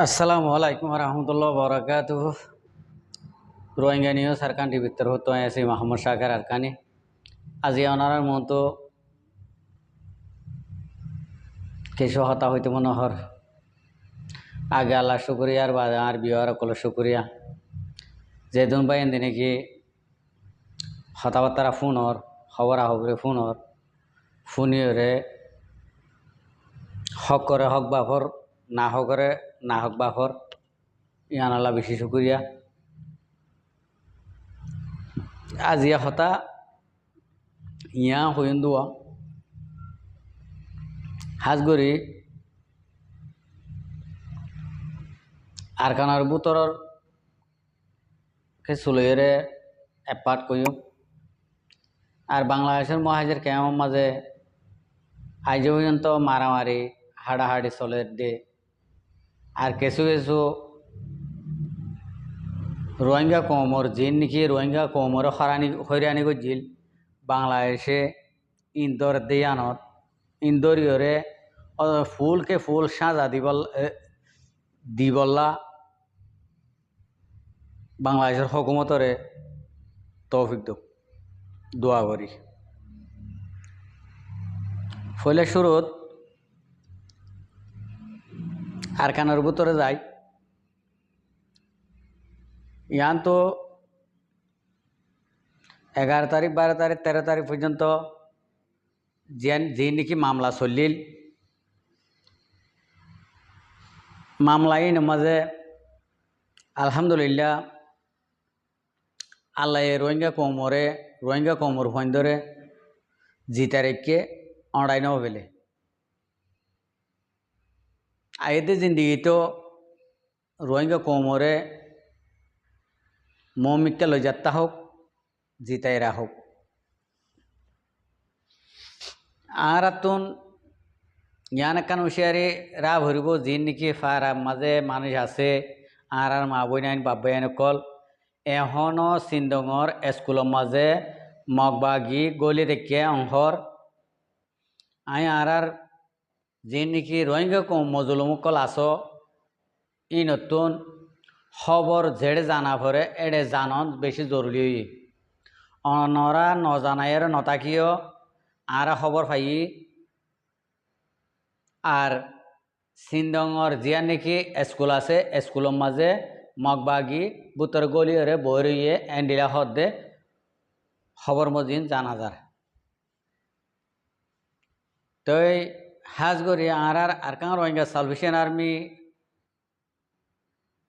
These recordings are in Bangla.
আসসালামু আলাইকুম রহমতুল্লাহ বরকাত রোহিঙ্গা নিয়ে সরকার ভিতর হতো এসে মোহাম্মদ শাকের আরকানি আজি ওনার মতো কিছু হতা হইতে মনে হর আগে আল্লাহ শুক্রিয়া আর বাদে আর বিহার কল শুক্রিয়া যেদিন পাই এদিন কি হতাবার্তারা ফোনর খবর আহবরে ফোনর ফোনিয়রে হক করে হক বাফর না হকরে না হক বাফর ইয়ান আল্লাহ বেশি শুক্রিয়া আজিয়া হতা ইয়া হইন দোয়া হাজগরি আরকানার বুতরর কে সুলইরে এপাট কইও আর বাংলাদেশের মহাজের কেমন মাঝে আজ পর্যন্ত মারামারি হাডাহাডি চলে দে আর কিছু কিছু রোহিঙ্গা কমর জিন নাকি রোহিঙ্গা কমর হয়রানি করছিল বাংলাদেশে ইন্দোর দেয়ানত ইন্দোরিয়রে ফুলকে ফুল সাজা দিবল্লা বাংলাদেশের হকুমতরে তৌফিক দোয়া করি ফলে শুরুত আরকানের ভিতরে যাই ইয়ান তো 11 তারিখ 12 তারিখ 13 তারিখ পর্যন্ত যে নাকি মামলা চলিল মামলাইন মাঝে আলহামদুলিল্লাহ আল্লাহ রোহিঙ্গা কমর ফন্দরে জি তারিখকে অড়াই নাও পেলে আয়েতে জিন্দগি তো রোহিঙ্গা কমরে মমিককে লই যাত্রা হোক জিতাইরা হোক আর তুন ইয়ান একান হুঁশিয়ারি রা ভরিব জিন নাকি ফার মাঝে মানুষ আছে আর মা বই নাইন বাব্বাই কল এখনো সিন্দঙর স্কুলের মাঝে মগবাগি গলি দেখে অংহর আই আর যে নাকি রোহিঙ্গা মজলুমকল আস ই নতুন খবর জেড়ে জানা পরে এড়ে জানন বেশি জরুরি অনরা নজানায়ের নতাকিও আর খবর পাই আর সিন্দঙর জিয়া নাকি স্কুল আছে স্কুলের মাঝে মগবাগি বুতর গলিয়রে বইয়ে এন্ডিলা হদ্দে খবর মজিন জানা যার তই হাজগরি আর কাঁ রোহিঙ্গা সালভেশন আর্মি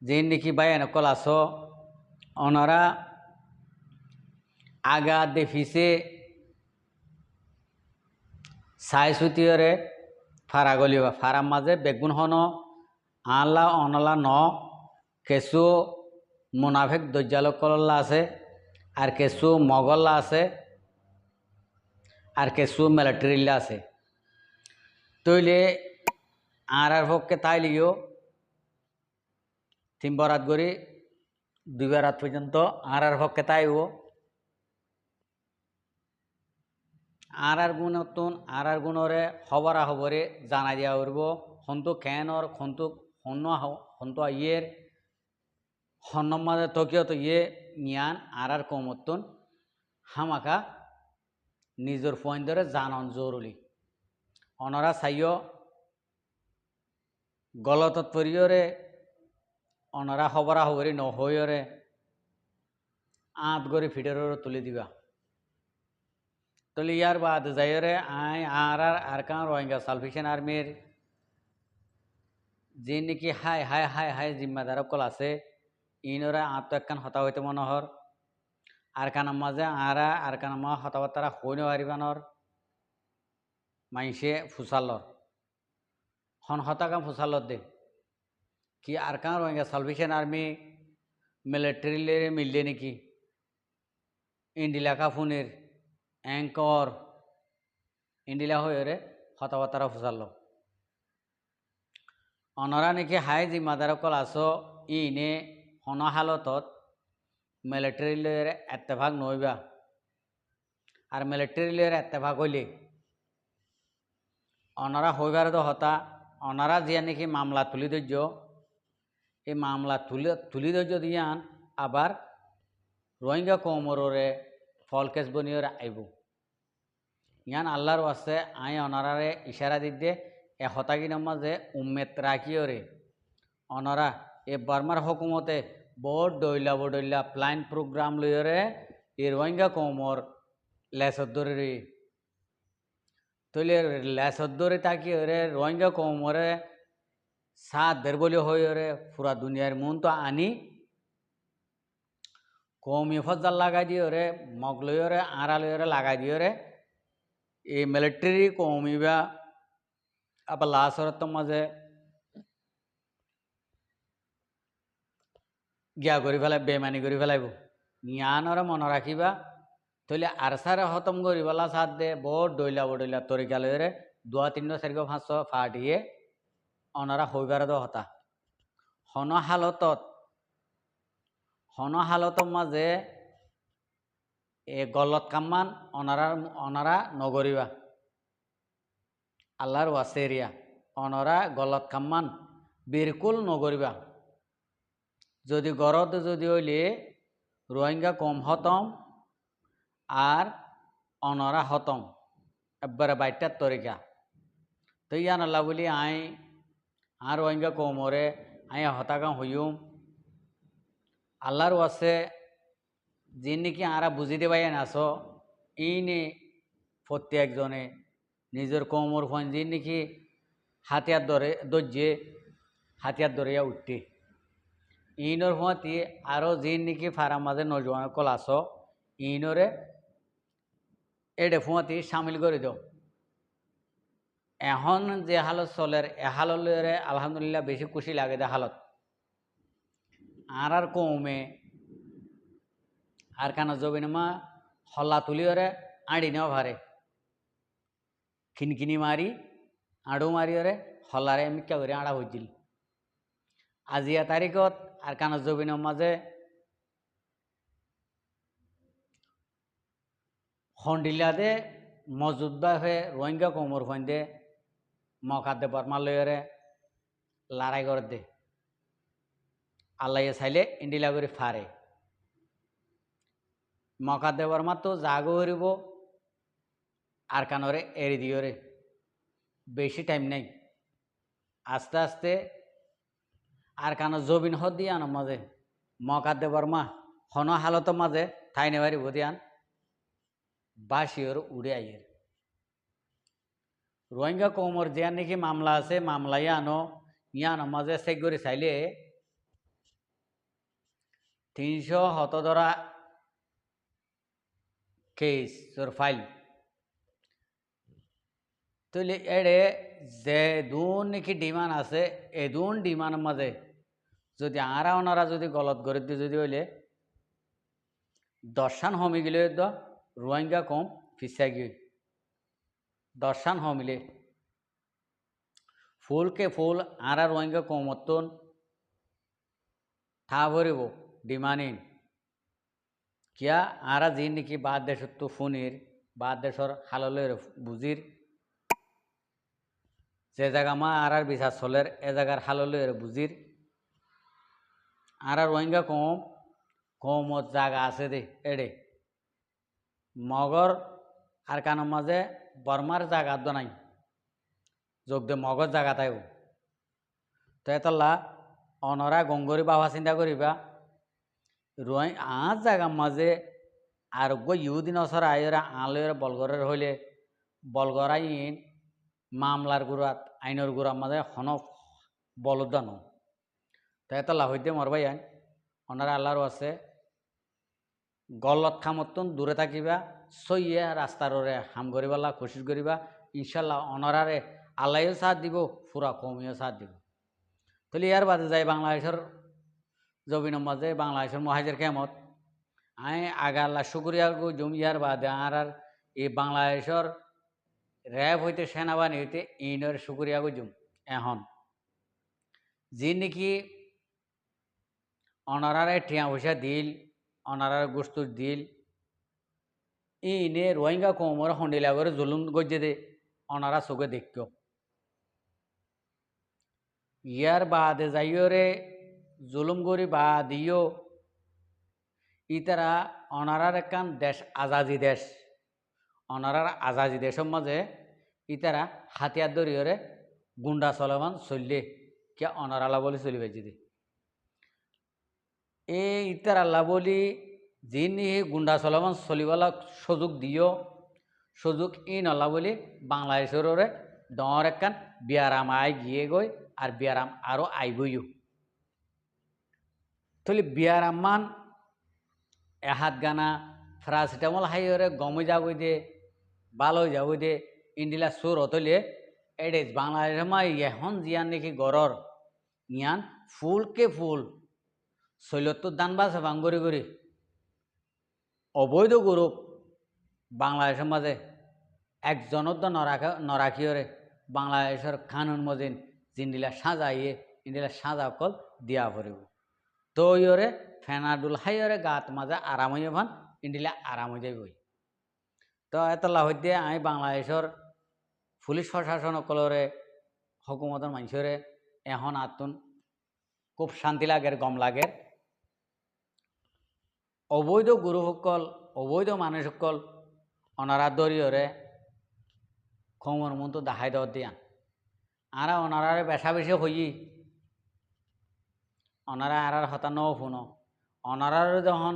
যে নাকি বাইন কল আসো ওনারা আগা দেফিসে সাই সুতিয়রে ফারা গলিবা ফারার মাঝে বেগুন হন আনলা অনলা ন কেঁচু মুনাফেক দজ্জালক কল্লা আছে আর কেঁচু মগল্লা আছে আর কেঁচু মিলিটারিল্লা আছে তৈলে আর পক্ষে তাই লিও 3 বরাত করি 2 বরাত পর্যন্ত আর পক্ষে তাইও আর গুণতুন আর গুণরে খবরা খবরে জানা দিয়া উঠব হন্তু কেনর হন্তু ইয়ের হন্নম মাঝে তকিও তো ইয়ে নিয়ান আর কমতুন হামাকা নিজের ফোন ধরে জানন জরুরি অনরা চাইও গলত পরিয়রে অনরা খবরা খবরি নহয়রে আঁত গড়ি ফিডের তুলি দিবা তলে ইয়ার বাদ যাইরে আর কাঁ রোহিঙ্গা সালভেশন আর্মির যে নাকি হাই জিম্মাদার কল আছে ইনরা আত্ম একখান হতা হইতে মনোহর আর কানার মাঝে আর কানার মা হতাবার্তারা হইন হারিবানর মাইসে ফুসালর হন হতাকাম ফুসালর দে কি আর কাঁ রোহিঙ্গা সালভেশন আর্মি মিলিটারি মিললে নাকি ইন্ডিলাকা ফোনের অ্যাঙ্কর ইন্ডিলা হয়ে হতাবার্তারা ফুসাল অনরা নাকি হাই জিম্মাদার কল আসো ইনে হন হালতত মিলিটারিলের এত্তেভাগ নইবা আর মিলিটারিলের এত্তেভাগ হইলে অনরা হইবার তো হতা অনারা জিয়া নাকি মামলা তুলি ধৈর্য এই মামলা তুলি যদি আন আবার রোহিঙ্গা কৌমরে ফল কেস বনিয়রে আইব ইয়ান আল্লাহর আছে আই অনারারে ইশারা দিতে এ হতাগিনের মাঝে উম্মেদ রাখিওরে অনারা এ বার্মার হকুমতে বড় ডইলা প্ল্যান প্রোগ্রাম লইরে এই রোহিঙ্গা কৌমর লেসর ধরে তৈলে লেসর ধরে তাকি ওরে রোহিঙ্গা কৌমরে সাত দের বলি হয়ে পুরা দুনিয়ার মন তো আনি কৌমি ফজ্জাল লাগাই দিয়ে ওরে মগ লইরে আড়া লইরে লাগাই দিয়ে এই মিলিটারি কৌমি বা আবার লাশরত মাঝে গিয়া করে ফেলাই বেমানি করে ফেলাইব ইয়ানরে মনে রাখিবা তৈলে আর সারে খতম করি পেলা সাত দে বড় ডইলা তরিকা লইরে 2-3 4 5 ফাটিয়ে অনারা হইবার দ হতা হন হালতর মাঝে এ গলত কাম্মান অনারা নগরিবা আল্লাহর ওয়াসেরিয়া অনরা গলত কাম্মান বিরকুল নগরিবা যদি গরদ যদি হইলে রোহিঙ্গা কম হতম আর অনরা হতম একবারে বাইটার তরিকা তো ইয়ান আল্লাহ বলি আর রোহিঙ্গা কমরে হতাকাম হইম আল্লাহর ওয়াসে যে নাকি আরা বুঝিতে পাইয়া নাস ইনে প্রত্যেকজনে নিজের কমর ফোন যে নাকি হাতিয়ার দর্জে হাতিয়ার ধরিয়া উঠতে ইনর ফোঁতি আরও যে নাকি ফারার মাঝে নজওয়ান কল আস ইনরে এডে ফোঁতি সামিল করে দাও এখন যে হালত চলের এ হালত লইরে আলহামদুলিল্লাহ বেশি খুশি লাগে দে হালত আর কৌমে আর কানা জবিনমা হল্লা তুলিওরে আড়ি নেওয়া ভারে খিনখিনি মারি আড়ু মারিওরে হল্লারে মিক্কা করে আড়া হয়েছিল আজিয়া তারিখত আর কানা জবিনের মাঝে হন্ডিলাদে মজুদা হয়ে রোহিঙ্গা কোমর ফন্দে মকাদে বর্মা লইরে লড়াই করে দে আল্লাহ চাইলে ইন্ডিলা করে ফারে মকাদে বর্মা তো জাগো হরিব আর কানরে এড়ি দিওরে বেশি টাইম নেই আস্তে আস্তে আর কানো জবিন হদ দিয়ে আনো মাঝে মকাদে বর্মা হন হালত মাঝে ঠাই নেবারি ভদিয়ান বাসিওর উড়ে আইয়ের রোহিঙ্গা কৌমর যে নাকি মামলা আছে মামলা ইয়ানো মাঝে চেক করে চাইলে 317 কেসর ফাইল তৈলে এড়ে যে দুন নাকি ডিমান্ড আছে এই দুন ডিমান্ডের মাঝে যদি আরা ওনারা যদি গলত করে দিয়ে যদি হইলে দর্শান হমি গেলে রোহিঙ্গা কম ফিসা গিয়ে দর্শান হমিলে ফুলকে ফুল আরা রোহিঙ্গা কমতন থা ভরিব ডিমানিন কিয়া আরা যে নাকি বাদ দেশত তো ফোনের বাদ দেশর হাললের বুঝির যে জায়গা মা আর বিচার চলের এ জায়গার হাললের বুঝির আর রোহিঙ্গা কমত জায়গা আছে দে এডে মগর আর কানোর মাঝে বর্মার জায়গা তো নাই যোগ দে মগর জায়গা তাইব তো এতলা অনরা গঙ্গরি বাবা চিন্তা করিবা জায়গার মাঝে আরোগ্য ইহুদিন অসর আইরা আলয়ের বলগরের হইলে বলগর আইন মামলার গুড়াত আইনের গুড়ার মাঝে হন বলদানো তো এতলা হইতে মরবাই আইন ওনারা আল্লাহর আছে গলত খামতন দূরে থাকিবা সইয়ে রাস্তারে হাম করিবালা কোশিশ করিবা ইনশাল্লাহ অনরারে আল্লাহও সাথ দিব পুরা কমিও সাথ দিব তাহলে ইয়ার বাদে যাই বাংলাদেশের জবিনের মাঝে বাংলাদেশের মহাজের কেমত আগা আল্লাহ শুক্রিয়া জম ইয়ার বাদে আর এই বাংলাদেশের র্যাব হইতে সেনাবাহিনী হইতে ইনের শুক্রিয়া জম এখন যে নাকি অনারারে টিয়া পয়সা দিল অনারার গোস্তুর দিল ইনে রোহিঙ্গা কমর হন্ডিলা করে জুলুম গজ্জে দে অনারা চোখে দেখত ইয়ার বাদে যাইরে জুলুম করি বা দিও ইতারা অনারার একখান দেশ আজাদি দেশ অনারার আজাদি দেশের মাঝে ইতারা হাতিয়ার দরিয়রে গুন্ডা চলমান চললে কে অনারালা বলে চলিবে যদি এই ইতার আল্লাহ বলি যিনি গুন্ডা চলমান চলিবালা সুযোগ দিও সুযোগ ই নলা বলি বাংলাদেশের ডর একখান বিয়ারাম আই গিয়ে গই আর বিয়ারাম আরও আইবইও তলি বিয়ারাম মান এহাত গানা প্যারাসিটামল হাইরে গমে যাবই দে ভালো যাবই দে ইন্ডিলা সুর হতলে এডেজ বাংলাদেশের মা এখন জিয়ান নাকি গড়র ইয়ান ফুলকে ফুল শৈলত্তর দান বাসে ভাঙ্গরি করি অবৈধ গ্রুপ বাংলাদেশের মাঝে একজনের তো নরাখিওরে বাংলাদেশের কানুন মজিন জিন্দিলা সাজাইয়ে ইন্দিলা সাজা কল দিয়া পড়ব তো ইয়রে ফেনাডুল হাইরে গাত মাঝে আরাম হইয়া ভান ইন্দিলা আরাম হয়ে যাবই তো এতলা হইতে আমি বাংলাদেশের পুলিশ প্রশাসন সকলরে হুকুমতের মানুষরে এখন আতুন খুব শান্তি লাগের গম লাগের অবৈধ গুরুসকল অবৈধ মানুষসকল অনারা দরিয়রে খমর মন তো দেখাই দেওয়ার দিয়া আরা অনারারে বেশা বেশি হই অনারা আরার হতা ন শুনো অনারার যখন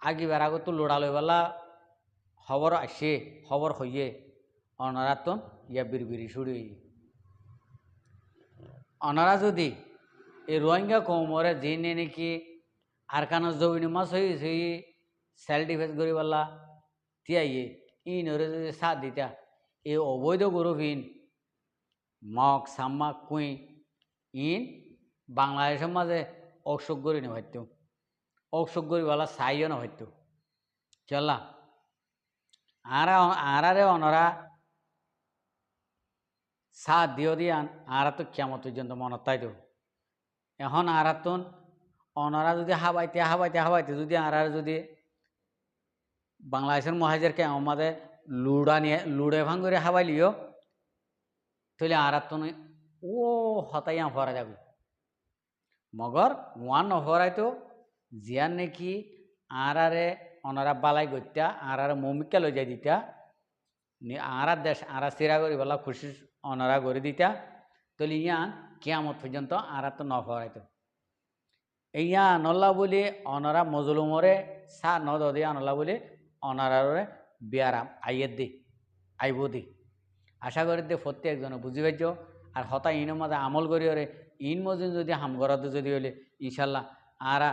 আগি বেড়াগো তো লোড়া লইবেলা খবর আসে খবর হইয়ে অনারা তো ইয়া বিড়বিড়ি শুড়ি অনারা যদি এই রোহিঙ্গা কৌমরে যিনি নাকি আরকানো জমিনি মাছ হয়ে সেই সেল ডিফেন্স করি পারলা তিয়াইয়ে ই নরে যদি সাথ দিতা এই অবৈধ গরুবিন মগ সাম্মা কুই ইন বাংলাদেশের মাঝে অসুখ করি না হয়তো অসুখ করি বলা চাইও না হয়তো চলা আরারে অনরা সাথ দিও দিয়ান আরা তো কেমন পর্যন্ত মনত তাই তো এখন আরাতন অনরা যদি হাবাইতে যদি আরার যদি বাংলাদেশের মহাজেরকে আমাদের লুড়ে ভাঙ করে হাবাইলিও তাহলে আরাতন ও হতাইয়া ভরা যাবে মগর ওয়ান নহরাই তো জিয়ার নাকি আরারে অনারা বালাই গত্যা আরারে মমিকা লই যাই দিতা আরার দেশ আরা চিরা করি বলা খুশি অনারা করে দিতা তাহলে ইয়ান কেমন পর্যন্ত আরা তো নহরাইতো ইয়া নল্লা বলি অনারা মজলুমরে সা নদে আনলা বলি অনারারে বিয়ারাম আইয়ের দি আইব দি আশা করি দে প্রত্যেকজনে বুঝি পাইছ আর হতা ইনের মাঝে আমল করি ওরে ইন মজিন যদি হাম করাতে যদি হলে ইনশাল্লাহ আরা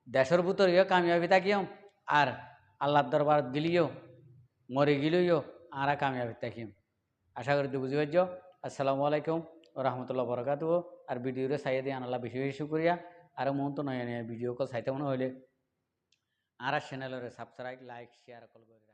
দেশের ভিতর ইয়ে কামিয়াবি থাকিও আর আল্লাহর দরবার গিলিও মরে গিলিও আরা কামিয়াবি থাকিম আশা করি দে বুঝি পাইছ আসসালামু আলাইকুম ও রহমতুল্লাহ বরকাতু আর ভিডিওরে চাইয়ে দিয়ে আনাল্লাহ বেশি বেশি শুক্রিয়া আর মন তো নয় ভিডিও কল চাইতে মনে হইলে আর চ্যানেলের সাবস্ক্রাইব লাইক শেয়ার কল করে